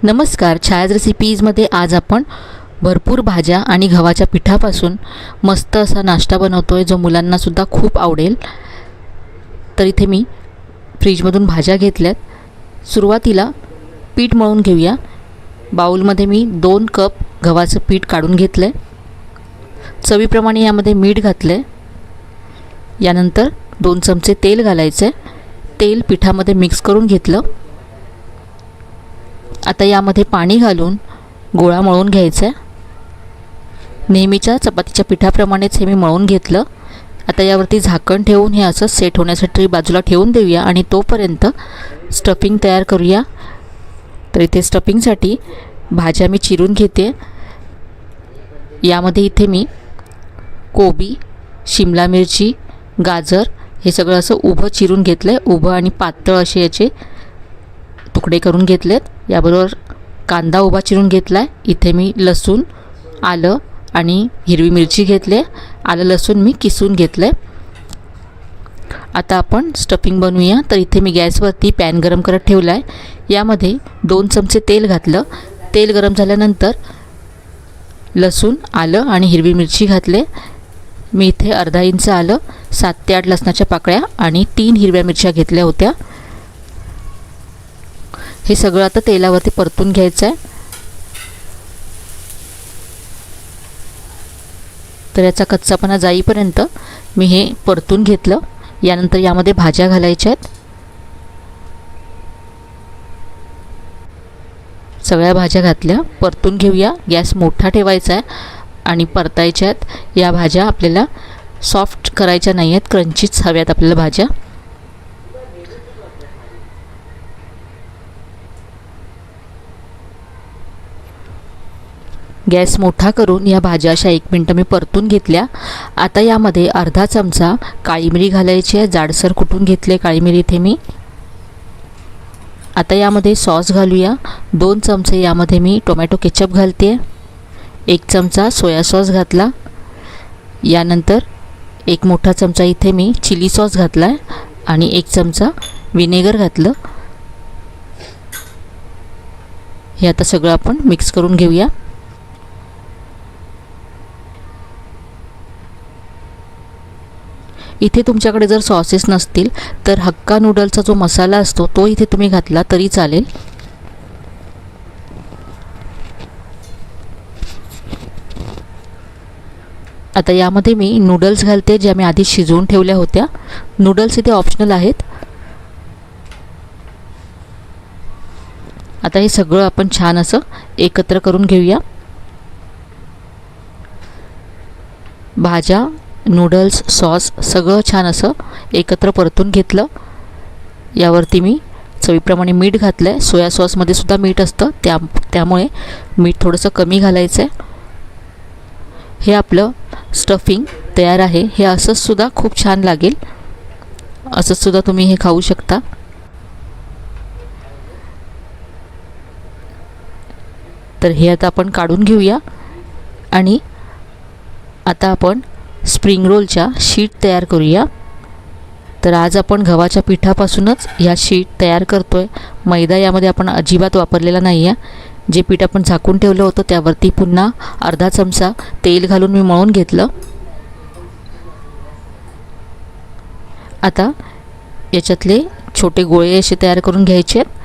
नमस्कार, छायाज रेसिपीजमध्ये आज आपण भरपूर भाज्या आणि गव्हाच्या पिठापासून मस्त असा नाश्ता बनवतो आहे जो मुलांनासुद्धा खूप आवडेल. तर इथे मी फ्रीजमधून भाज्या घेतल्यात. सुरुवातीला पीठ मळून घेऊया. बाउलमध्ये मी 2 कप गव्हाचं पीठ काढून घेतलं आहे. चवीप्रमाणे यामध्ये मीठ घातलं आहे. यानंतर 2 चमचे तेल घालायचं आहे. तेल पिठामध्ये मिक्स करून घेतलं. आता यामध्ये पाणी घालून गोळा मळून घ्यायचा आहे. नेहमीच्या चपातीच्या पिठाप्रमाणेच हे मी मळून घेतलं. आता यावरती झाकण ठेवून हे असं सेट होण्यासाठी बाजूला ठेवून देऊया आणि तोपर्यंत स्टफिंग तयार करूया. तर इथे स्टफिंगसाठी भाज्या मी चिरून घेते. यामध्ये इथे मी कोबी, शिमला मिरची, गाजर हे सगळं असं उभं चिरून घेतलं आहे. उभं आणि पातळ असे याचे तुकडे करून घेतलेत. याबरोबर कांदा उभा चिरून घेतला आहे. इथे मी लसूण, आलं आणि हिरवी मिरची घेतले. आलं लसूण मी किसून घेतलं आहे. आता आपण स्टफिंग बनवूया. तर इथे मी गॅसवरती पॅन गरम करत ठेवला आहे. यामध्ये 2 चमचे तेल घातलं. तेल गरम झाल्यानंतर लसूण, आलं आणि हिरवी मिरची घातले. मी इथे अर्धा इंच आलं, 7 ते 8 लसणाच्या पाकळ्या आणि 3 हिरव्या मिरच्या घेतल्या होत्या. हे सगळं आता तेलावरती परतून घ्यायचं आहे. तर याचा कच्चापणा जाईपर्यंत मी हे परतून घेतलं. यानंतर यामध्ये भाज्या घालायच्या आहेत. सगळ्या भाज्या घातल्या. परतून घेऊया. गॅस मोठा ठेवायचा आहे आणि परतायच्या आहेत. या भाज्या आपल्याला सॉफ्ट करायच्या नाही आहेत, क्रंचीच हव्यात आपल्याला भाज्या. गॅस मोठा करून या भाज्या अशा 1 मिनिट मी परतून घेतल्या. आता यामध्ये अर्धा चमचा काळी मिरी घालायची आहे. जाडसर कुटून घेतले काळी मिरी इथे मी. आता यामध्ये सॉस घालूया. 2 चमचे यामध्ये मी टोमॅटो केचप घालते. 1 चमचा सोया सॉस घातला. यानंतर 1 मोठा चमचा इथे मी चिली सॉस घातला आहे आणि 1 चमचा विनेगर घातलं. हे आता सगळं आपण मिक्स करून घेऊया. इथे तुमच्याकडे जर सॉसेस नसतील तर हक्का नूडलचा जो मसाला असतो तो इथे तुम्ही घातला तरी चालेल. आता यामध्ये मी नूडल्स घालते, ज्या मी आधी शिजवून ठेवल्या होत्या. नूडल्स इथे ऑप्शनल आहेत. आता हे सगळं आपण छान असं एकत्र करून घेऊया. भाज्या, नूडल्स, सॉस सगळं छान असं एकत्र परतून घेतलं. यावरती मी चवीप्रमाणे मीठ घातलं आहे. सोया सॉसमध्ये सुद्धा मीठ असतं, त्यामुळे मीठ थोडंसं कमी घालायचं आहे. हे आपलं स्टफिंग तयार आहे. हे असंच सुद्धा खूप छान लागेल. असंच सुद्धा तुम्ही हे खाऊ शकता. तर हे आता आपण काढून घेऊया आणि आता आपण स्प्रिंग रोलच्या शीट तयार करूया. तर आज आपण गव्हाच्या पिठापासूनच ह्या शीट तयार करतो आहे. मैदा यामध्ये आपण अजिबात वापरलेला नाही आहे. जे पीठ आपण झाकून ठेवलं होतं त्यावरती पुन्हा अर्धा चमचा तेल घालून मी मळून घेतलं. आता याच्यातले छोटे गोळे असे तयार करून घ्यायचे आहेत.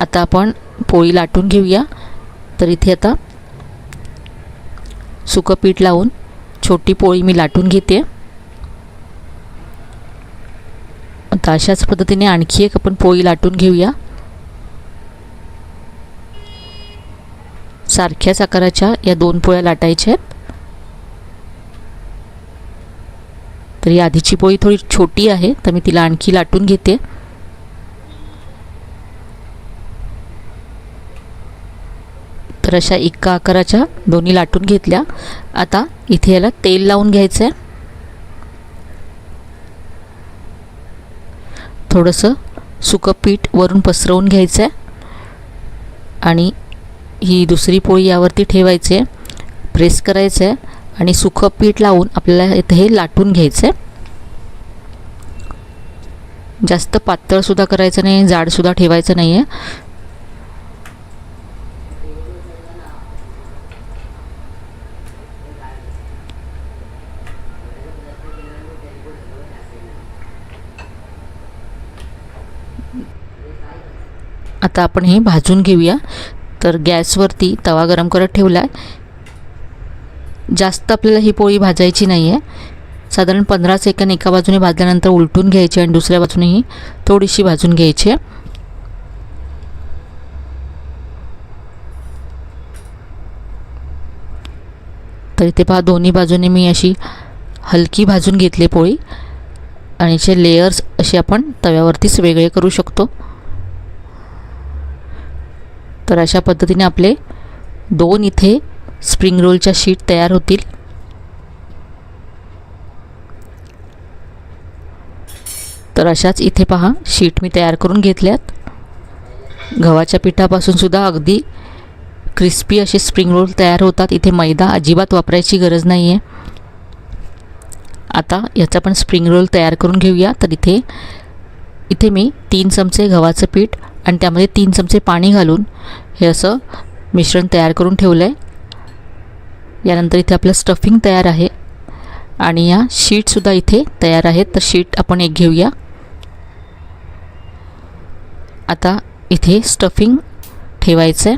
आता आपण पोळी लाटून घेऊया. तर इथे आता सुकं पीठ लावून छोटी पोळी मी लाटून घेते. आता अशाच पद्धतीने आणखी एक आपण पोळी लाटून घेऊया. सारख्याच आकाराच्या या 2 पोळ्या लाटायच्या आहेत. तर ही आधीची पोळी थोडी छोटी आहे, तर मी तिला आणखी लाटून घेते. तर अशा एका आकाराच्या दोन्ही लाटून घेतल्या. आता इथे याला तेल लावून घ्यायचं आहे. थोडंसं सुकं पीठ वरून पसरवून घ्यायचं आहे आणि ही दुसरी पोळी यावरती ठेवायची आहे. प्रेस करायचं आहे आणि सुकं पीठ लावून आपल्याला इथे हे लाटून घ्यायचं आहे. जास्त पातळसुद्धा करायचं नाही, जाडसुद्धा ठेवायचं नाही आहे. आता आपण हे भाजून घेऊया. तर गॅसवरती तवा गरम करत ठेवला आहे. जास्त आपल्याला ही पोळी भाजायची नाही आहे. साधारण 15 सेकंद एका बाजूने भाजल्यानंतर उलटून घ्यायची आणि दुसऱ्या बाजूनेही थोडीशी भाजून घ्यायची आहे. तर इथे पहा दोन्ही बाजूने मी अशी हलकी भाजून घेतली पोळी आणि याचे लेयर्स असे आपण तव्यावरतीच वेगळे करू शकतो. तर अशा पद्धतीने आपले 2 इथे स्प्रिंग रोलच्या शीट तयार होतील. तर अशाच इथे पहा शीट मी तयार करून घेतल्यात. गव्हाच्या पिठापासून सुद्धा अगदी क्रिस्पी असे स्प्रिंग रोल तयार होतात. इथे मैदा अजिबात वापरायची गरज नाही आहे. आता याचा पण स्प्रिंग रोल तयार करून घेऊया. तर इथे मी 3 चमचे गव्हाचं पीठ आणि त्यामध्ये 3 चमचे पाणी घालून हे असं मिश्रण तयार करून ठेवलं आहे. यानंतर इथे आपलं स्टफिंग तयार आहे आणि या शीटसुद्धा इथे तयार आहेत. तर शीट आपण एक घेऊया. आता इथे स्टफिंग ठेवायचं आहे.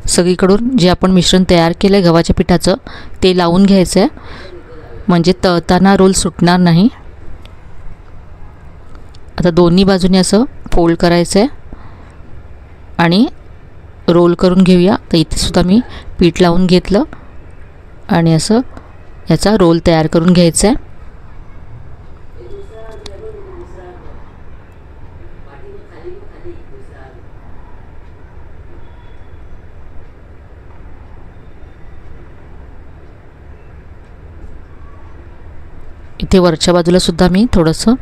सगळीकडून जे आपण मिश्रण तयार केलं आहे गव्हाच्या पिठाचं ते लावून घ्यायचं आहे, म्हणजे तळताना रोल सुटणार नाही. आता दोन्ही बाजूने असं फोल्ड करायचं आहे आणि रोल करून घेऊया. तर इथे सुद्धा मी पीठ लावून घेतलं आणि असं याचा रोल तयार करून घ्यायचा आहे. इथे वरच्या बाजूला सुद्धा मी थोडंसं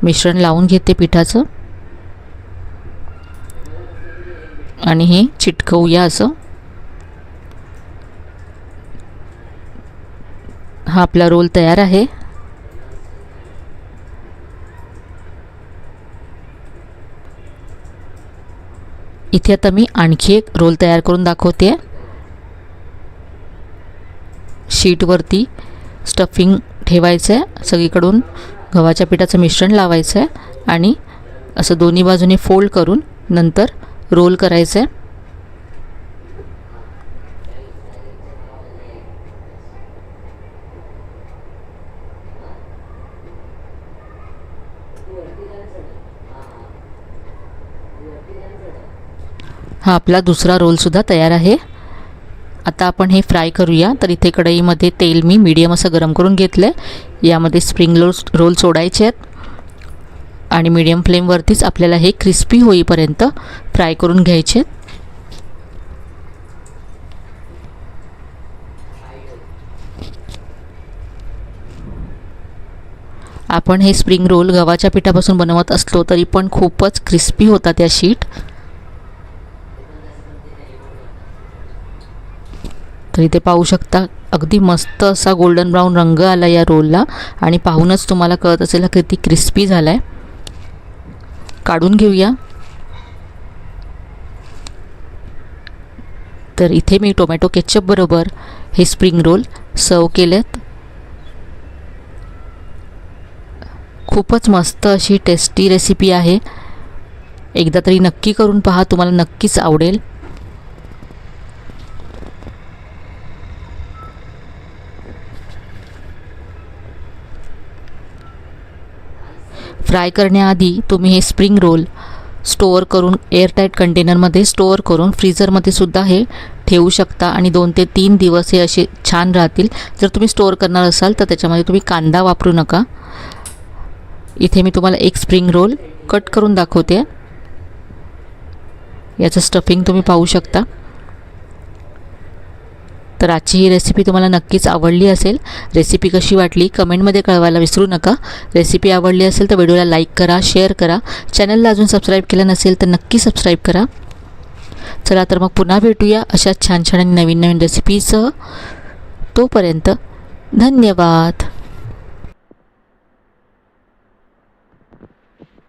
मिश्रण लावून घेते पिठाचं आणि हे चिटकवूया असं. हा आपला रोल तयार आहे. इथे आता मी आणखी एक रोल तयार करून दाखवते. शीटवरती स्टफिंग ठेवायचं आहे, सगळीकडून गव्हाच्या पिठाचं मिश्रण लावायचं आहे आणि असं दोन्ही बाजूने फोल्ड करून नंतर रोल करायचं आहे. हा आपला दुसरा रोलसुद्धा तयार आहे. आता आपण हे फ्राय करूया. तर इथे कढईमध्ये तेल मी मीडियम असं गरम करून घेतलं आहे. यामध्ये स्प्रिंग रोल सोडायचे आहेत आणि मीडियम फ्लेमवरतीच आपल्याला हे क्रिस्पी होईपर्यंत फ्राय करून घ्यायचे आहेत. आपण हे स्प्रिंग रोल गव्हाच्या पिठापासून बनवत असलो तरी पण खूपच क्रिस्पी होतात या शीट. तर इथे पाहू शकता अगदी मस्त असा गोल्डन ब्राऊन रंग आला या रोलला आणि पाहूनच तुम्हाला कळत असेल किती क्रिस्पी झाला आहे. काढून घेऊया. तर इथे मी टोमॅटो केचप बरोबर हे स्प्रिंग रोल सर्व केलेत. खूपच मस्त अशी टेस्टी रेसिपी आहे. एकदा तरी नक्की करून पहा, तुम्हाला नक्कीच आवडेल. फ्राय करण्याआधी तुम्ही हे स्प्रिंग रोल स्टोअर करून एअरटाईट कंटेनरमध्ये स्टोअर करून फ्रीझरमध्ये सुद्धा हे ठेवू शकता आणि 2 ते 3 दिवस हे असे छान राहतील. जर तुम्ही स्टोअर करणार असाल तर त्याच्यामध्ये तुम्ही कांदा वापरू नका. इथे मी तुम्हाला एक स्प्रिंग रोल कट करून दाखवते. याचं स्टफिंग तुम्ही पाहू शकता. तर आजची ही रेसिपी तुम्हाला नक्कीच आवडली असेल. रेसिपी कशी वाटली कमेंटमध्ये कळवायला विसरू नका. रेसिपी आवडली असेल तर व्हिडिओला लाईक करा, शेअर करा. चॅनलला अजून सबस्क्राईब केलं नसेल तर नक्की सबस्क्राईब करा. चला तर मग पुन्हा भेटूया अशा छान छान आणि नवीन नवीन रेसिपीसह. तोपर्यंत धन्यवाद.